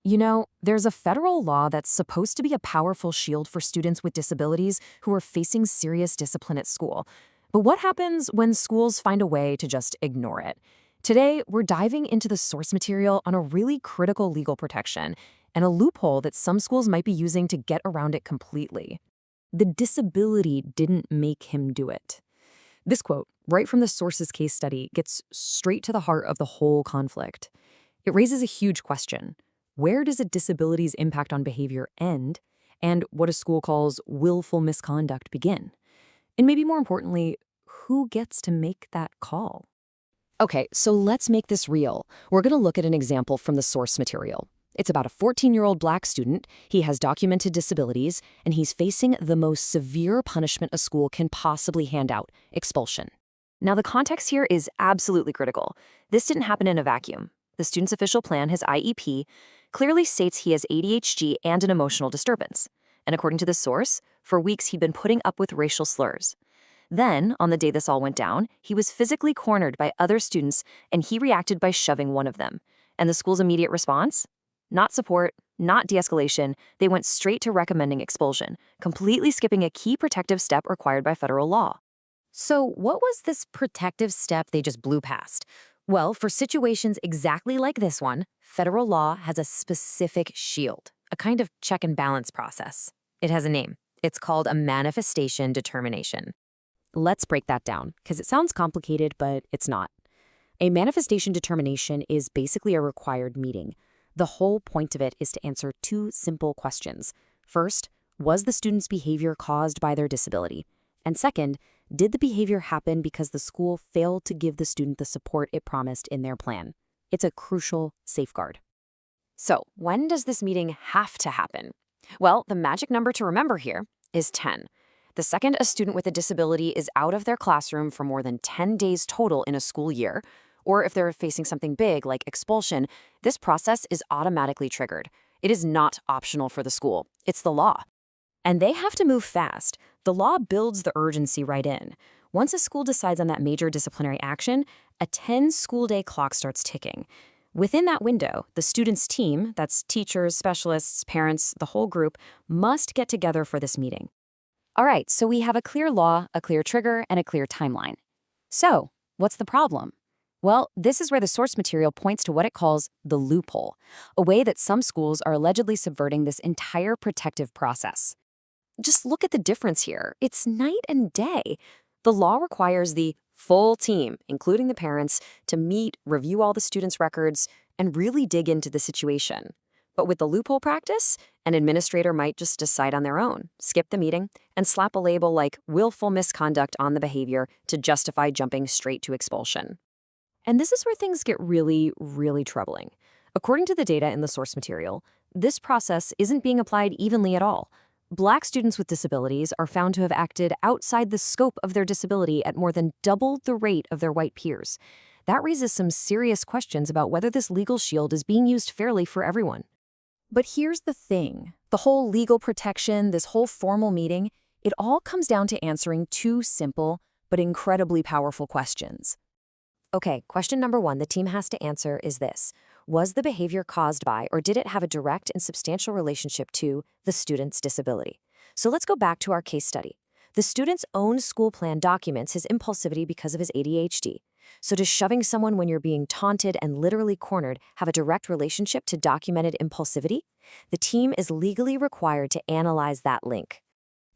You know, there's a federal law that's supposed to be a powerful shield for students with disabilities who are facing serious discipline at school. But what happens when schools find a way to just ignore it? Today, we're diving into the source material on a really critical legal protection and a loophole that some schools might be using to get around it completely. The disability didn't make him do it. This quote, right from the source's case study, gets straight to the heart of the whole conflict. It raises a huge question. Where does a disability's impact on behavior end, and what a school calls willful misconduct begin? And maybe more importantly, who gets to make that call? Okay, so let's make this real. We're going to look at an example from the source material. It's about a 14-year-old Black student. He has documented disabilities, and he's facing the most severe punishment a school can possibly hand out, expulsion. Now, the context here is absolutely critical. This didn't happen in a vacuum. The student's official plan, his IEP, clearly states he has ADHD and an emotional disturbance. And according to the source, for weeks he'd been putting up with racial slurs. Then, on the day this all went down, he was physically cornered by other students, and he reacted by shoving one of them. And the school's immediate response? Not support, not de-escalation. They went straight to recommending expulsion, completely skipping a key protective step required by federal law. So what was this protective step they just blew past? Well, for situations exactly like this one, federal law has a specific shield, a kind of check and balance process. It has a name. It's called a manifestation determination. Let's break that down, because it sounds complicated, but it's not. A manifestation determination is basically a required meeting. The whole point of it is to answer two simple questions. First, was the student's behavior caused by their disability? And second, did the behavior happen because the school failed to give the student the support it promised in their plan? It's a crucial safeguard. So, when does this meeting have to happen? Well, the magic number to remember here is 10. The second a student with a disability is out of their classroom for more than 10 days total in a school year, or if they're facing something big like expulsion, this process is automatically triggered. It is not optional for the school. It's the law. And they have to move fast. The law builds the urgency right in. Once a school decides on that major disciplinary action, a 10-school-day clock starts ticking. Within that window, the student's team, that's teachers, specialists, parents, the whole group, must get together for this meeting. All right, so we have a clear law, a clear trigger, and a clear timeline. So, what's the problem? Well, this is where the source material points to what it calls the loophole, a way that some schools are allegedly subverting this entire protective process. Just look at the difference here. It's night and day. The law requires the full team, including the parents, to meet, review all the students' records, and really dig into the situation. But with the loophole practice, an administrator might just decide on their own, skip the meeting, and slap a label like willful misconduct on the behavior to justify jumping straight to expulsion. And this is where things get really, really troubling. According to the data in the source material, this process isn't being applied evenly at all. Black students with disabilities are found to have acted outside the scope of their disability at more than double the rate of their white peers. That raises some serious questions about whether this legal shield is being used fairly for everyone. But here's the thing. The whole legal protection, this whole formal meeting, it all comes down to answering two simple but incredibly powerful questions. Okay, question number one the team has to answer is this. Was the behavior caused by, or did it have a direct and substantial relationship to, the student's disability? So let's go back to our case study. The student's own school plan documents his impulsivity because of his ADHD. So does shoving someone when you're being taunted and literally cornered have a direct relationship to documented impulsivity? The team is legally required to analyze that link.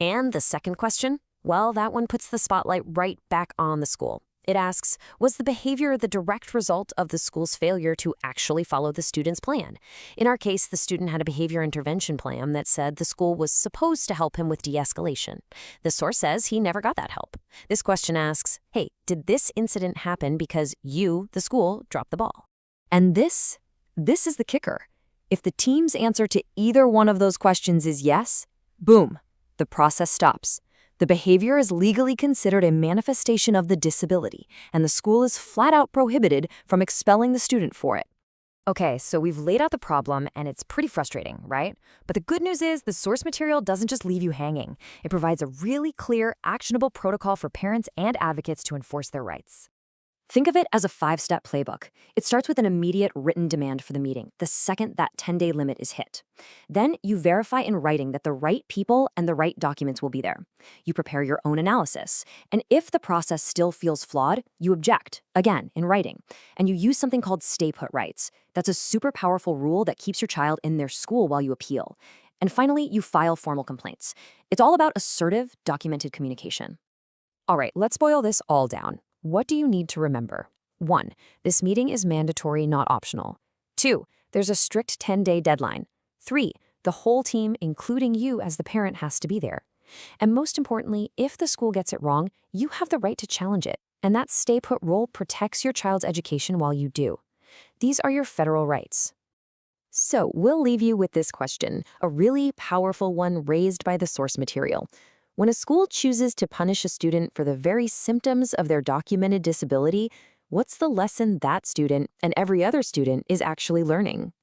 And the second question? Well, that one puts the spotlight right back on the school. It asks, was the behavior the direct result of the school's failure to actually follow the student's plan? In our case, the student had a behavior intervention plan that said the school was supposed to help him with de-escalation. The source says he never got that help. This question asks, hey, did this incident happen because you, the school, dropped the ball? And this is the kicker. If the team's answer to either one of those questions is yes, boom, the process stops. The behavior is legally considered a manifestation of the disability, and the school is flat out prohibited from expelling the student for it. Okay, so we've laid out the problem, and it's pretty frustrating, right? But the good news is the source material doesn't just leave you hanging. It provides a really clear, actionable protocol for parents and advocates to enforce their rights. Think of it as a 5-step playbook. It starts with an immediate written demand for the meeting, the second that 10-day limit is hit. Then you verify in writing that the right people and the right documents will be there. You prepare your own analysis. And if the process still feels flawed, you object, again, in writing. And you use something called stay put rights. That's a super powerful rule that keeps your child in their school while you appeal. And finally, you file formal complaints. It's all about assertive, documented communication. All right, let's boil this all down. What do you need to remember? 1. This meeting is mandatory, not optional. 2. There's a strict 10-day deadline. 3. The whole team, including you as the parent, has to be there. And most importantly, if the school gets it wrong, you have the right to challenge it. And that stay-put rule protects your child's education while you do. These are your federal rights. So we'll leave you with this question, a really powerful one raised by the source material. When a school chooses to punish a student for the very symptoms of their documented disability, what's the lesson that student and every other student is actually learning?